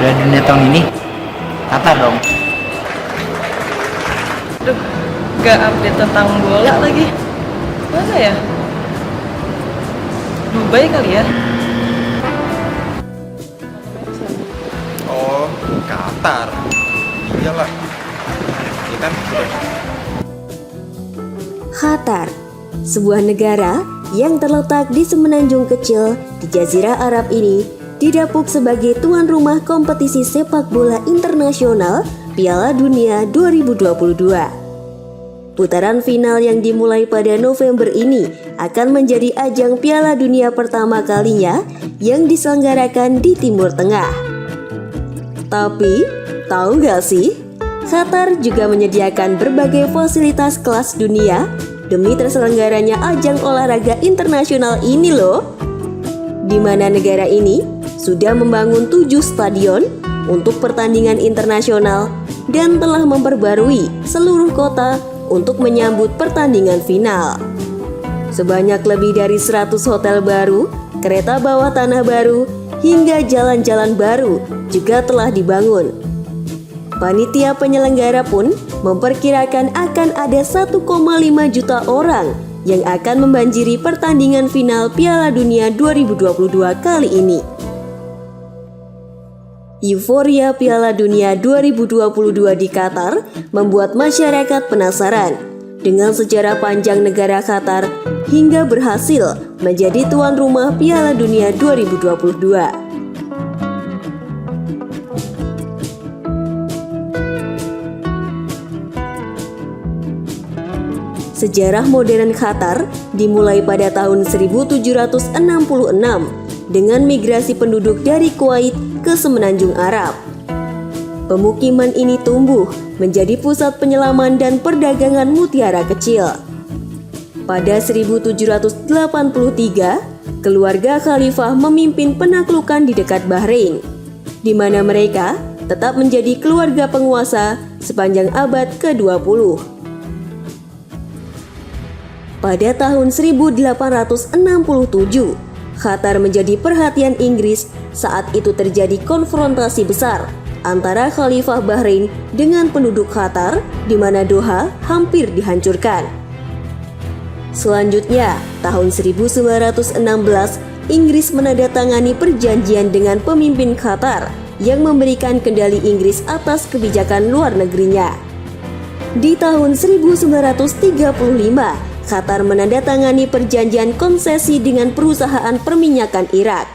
Piala Dunia tahun ini Qatar dong. Aduh, gak update tentang bola lagi. Mana ya? Dubai kali ya? Oh, Qatar. Iyalah. Ini kan Qatar, sebuah negara yang terletak di semenanjung kecil di Jazirah Arab ini, didapuk sebagai tuan rumah kompetisi sepak bola internasional Piala Dunia 2022. Putaran final yang dimulai pada November ini akan menjadi ajang Piala Dunia pertama kalinya yang diselenggarakan di Timur Tengah. Tapi, tahu nggak sih? Qatar juga menyediakan berbagai fasilitas kelas dunia demi terselenggaranya ajang olahraga internasional ini loh. Di mana negara ini sudah membangun 7 stadion untuk pertandingan internasional dan telah memperbarui seluruh kota untuk menyambut pertandingan final. Sebanyak lebih dari 100 hotel baru, kereta bawah tanah baru, hingga jalan-jalan baru juga telah dibangun. Panitia penyelenggara pun memperkirakan akan ada 1,5 juta orang yang akan membanjiri pertandingan final Piala Dunia 2022 kali ini. Euforia Piala Dunia 2022 di Qatar membuat masyarakat penasaran dengan sejarah panjang negara Qatar hingga berhasil menjadi tuan rumah Piala Dunia 2022. Sejarah modern Qatar dimulai pada tahun 1766 dengan migrasi penduduk dari Kuwait ke semenanjung Arab. Pemukiman ini tumbuh menjadi pusat penyelaman dan perdagangan mutiara kecil. Pada 1783, keluarga khalifah memimpin penaklukan di dekat Bahrain, di mana mereka tetap menjadi keluarga penguasa sepanjang abad ke-20. Pada tahun 1867, Qatar menjadi perhatian Inggris saat itu terjadi konfrontasi besar antara Khalifah Bahrain dengan penduduk Qatar, di mana Doha hampir dihancurkan. Selanjutnya, tahun 1916, Inggris menandatangani perjanjian dengan pemimpin Qatar yang memberikan kendali Inggris atas kebijakan luar negerinya. Di tahun 1935, Qatar menandatangani perjanjian konsesi dengan perusahaan perminyakan Irak,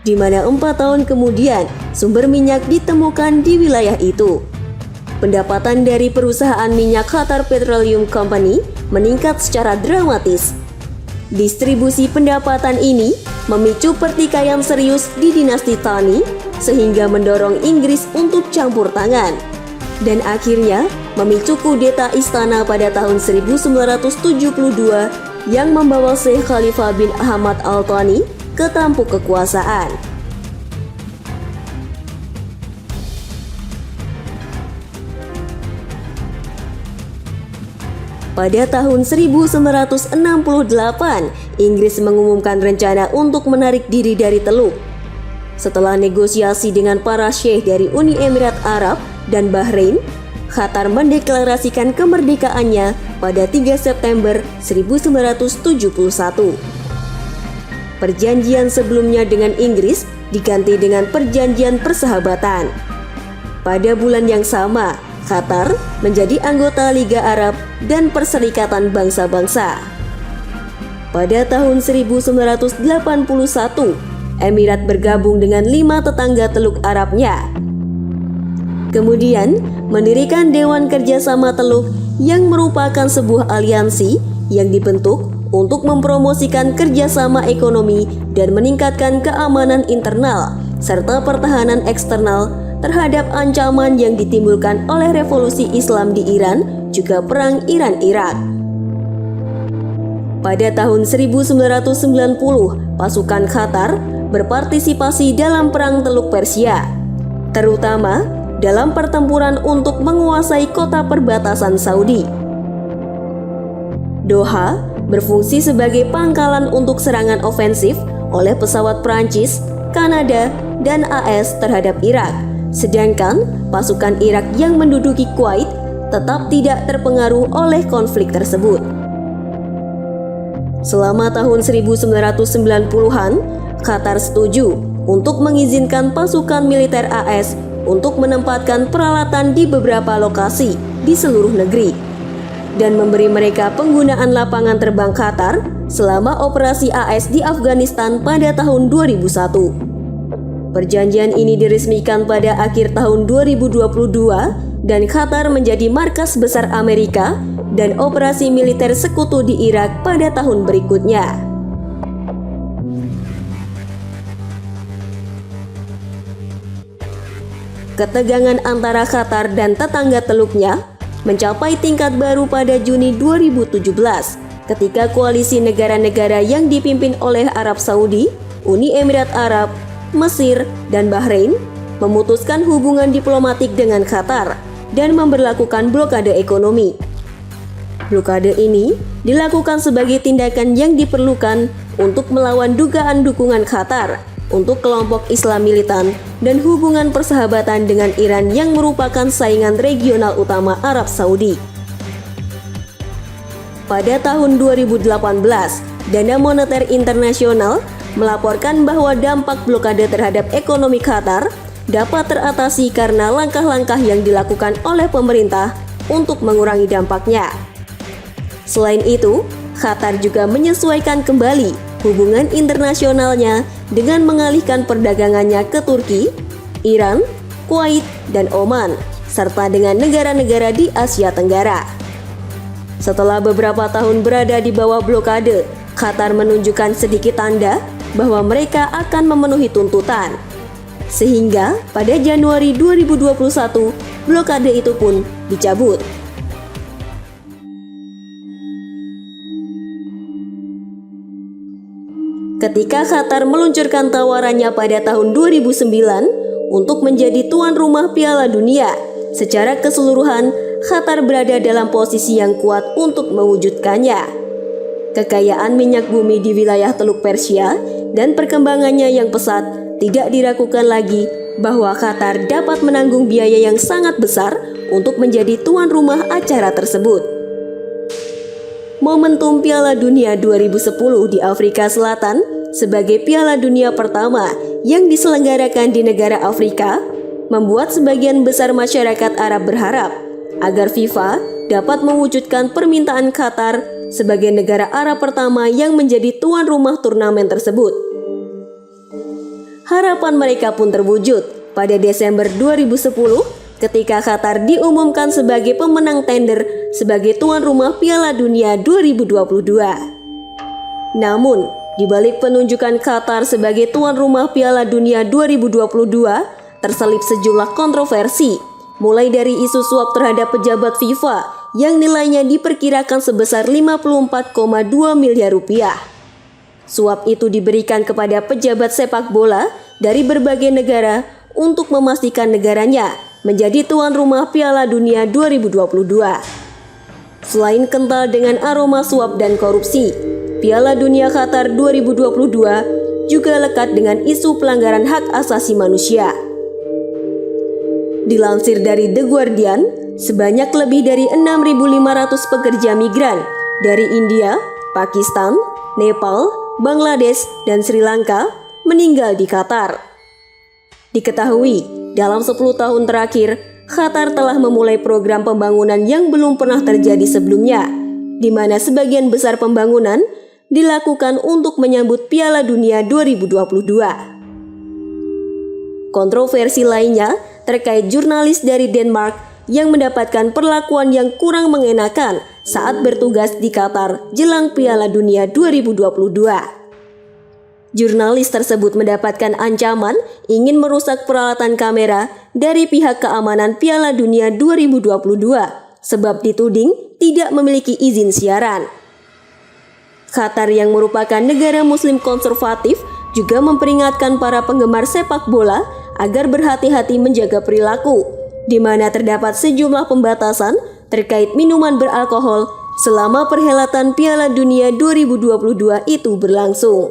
di mana 4 tahun kemudian sumber minyak ditemukan di wilayah itu. Pendapatan dari perusahaan minyak Qatar Petroleum Company meningkat secara dramatis. Distribusi pendapatan ini memicu pertikaian serius di dinasti Thani sehingga mendorong Inggris untuk campur tangan, dan akhirnya memicu kudeta istana pada tahun 1972 yang membawa Sheikh Khalifah bin Ahmad Al Thani ke tampuk kekuasaan. Pada tahun 1968, Inggris mengumumkan rencana untuk menarik diri dari Teluk. Setelah negosiasi dengan para syekh dari Uni Emirat Arab dan Bahrain, Qatar mendeklarasikan kemerdekaannya pada 3 September 1971. Perjanjian sebelumnya dengan Inggris diganti dengan perjanjian persahabatan. Pada bulan yang sama, Qatar menjadi anggota Liga Arab dan Perserikatan Bangsa-Bangsa. Pada tahun 1981, Emirat bergabung dengan 5 tetangga Teluk Arabnya. Kemudian mendirikan Dewan Kerjasama Teluk yang merupakan sebuah aliansi yang dibentuk untuk mempromosikan kerjasama ekonomi dan meningkatkan keamanan internal serta pertahanan eksternal terhadap ancaman yang ditimbulkan oleh revolusi Islam di Iran, juga perang Iran-Irak. Pada tahun 1990, pasukan Qatar berpartisipasi dalam Perang Teluk Persia, terutama dalam pertempuran untuk menguasai kota perbatasan Saudi. Doha berfungsi sebagai pangkalan untuk serangan ofensif oleh pesawat Prancis, Kanada, dan AS terhadap Irak, sedangkan pasukan Irak yang menduduki Kuwait tetap tidak terpengaruh oleh konflik tersebut. Selama tahun 1990-an, Qatar setuju untuk mengizinkan pasukan militer AS untuk menempatkan peralatan di beberapa lokasi di seluruh negeri dan memberi mereka penggunaan lapangan terbang Qatar selama operasi AS di Afghanistan pada tahun 2001. Perjanjian ini diresmikan pada akhir tahun 2022 dan Qatar menjadi markas besar Amerika dan operasi militer sekutu di Irak pada tahun berikutnya. Ketegangan antara Qatar dan tetangga teluknya mencapai tingkat baru pada Juni 2017 ketika koalisi negara-negara yang dipimpin oleh Arab Saudi, Uni Emirat Arab, Mesir, dan Bahrain memutuskan hubungan diplomatik dengan Qatar dan memberlakukan blokade ekonomi. Blokade ini dilakukan sebagai tindakan yang diperlukan untuk melawan dugaan dukungan Qatar untuk kelompok Islam militan dan hubungan persahabatan dengan Iran yang merupakan saingan regional utama Arab Saudi. Pada tahun 2018, Dana Moneter Internasional melaporkan bahwa dampak blokade terhadap ekonomi Qatar dapat teratasi karena langkah-langkah yang dilakukan oleh pemerintah untuk mengurangi dampaknya. Selain itu, Qatar juga menyesuaikan kembali hubungan internasionalnya dengan mengalihkan perdagangannya ke Turki, Iran, Kuwait, dan Oman, serta dengan negara-negara di Asia Tenggara. Setelah beberapa tahun berada di bawah blokade, Qatar menunjukkan sedikit tanda bahwa mereka akan memenuhi tuntutan. Sehingga pada Januari 2021, blokade itu pun dicabut. Ketika Qatar meluncurkan tawarannya pada tahun 2009 untuk menjadi tuan rumah Piala Dunia, secara keseluruhan Qatar berada dalam posisi yang kuat untuk mewujudkannya. Kekayaan minyak bumi di wilayah Teluk Persia dan perkembangannya yang pesat tidak diragukan lagi bahwa Qatar dapat menanggung biaya yang sangat besar untuk menjadi tuan rumah acara tersebut. Momentum Piala Dunia 2010 di Afrika Selatan sebagai Piala Dunia pertama yang diselenggarakan di negara Afrika membuat sebagian besar masyarakat Arab berharap agar FIFA dapat mewujudkan permintaan Qatar sebagai negara Arab pertama yang menjadi tuan rumah turnamen tersebut. Harapan mereka pun terwujud pada Desember 2010 ketika Qatar diumumkan sebagai pemenang tender sebagai tuan rumah Piala Dunia 2022. Namun, di balik penunjukan Qatar sebagai tuan rumah Piala Dunia 2022, terselip sejumlah kontroversi, mulai dari isu suap terhadap pejabat FIFA yang nilainya diperkirakan sebesar 54,2 miliar rupiah. Suap itu diberikan kepada pejabat sepak bola dari berbagai negara untuk memastikan negaranya menjadi tuan rumah Piala Dunia 2022. Selain kental dengan aroma suap dan korupsi, Piala Dunia Qatar 2022 juga lekat dengan isu pelanggaran hak asasi manusia. Dilansir dari The Guardian, sebanyak lebih dari 6.500 pekerja migran dari India, Pakistan, Nepal, Bangladesh, dan Sri Lanka meninggal di Qatar. Diketahui, dalam 10 tahun terakhir, Qatar telah memulai program pembangunan yang belum pernah terjadi sebelumnya, di mana sebagian besar pembangunan dilakukan untuk menyambut Piala Dunia 2022. Kontroversi lainnya terkait jurnalis dari Denmark yang mendapatkan perlakuan yang kurang mengenakan saat bertugas di Qatar jelang Piala Dunia 2022. Jurnalis tersebut mendapatkan ancaman ingin merusak peralatan kamera dari pihak keamanan Piala Dunia 2022 sebab dituding tidak memiliki izin siaran. Qatar yang merupakan negara muslim konservatif juga memperingatkan para penggemar sepak bola agar berhati-hati menjaga perilaku, di mana terdapat sejumlah pembatasan terkait minuman beralkohol selama perhelatan Piala Dunia 2022 itu berlangsung.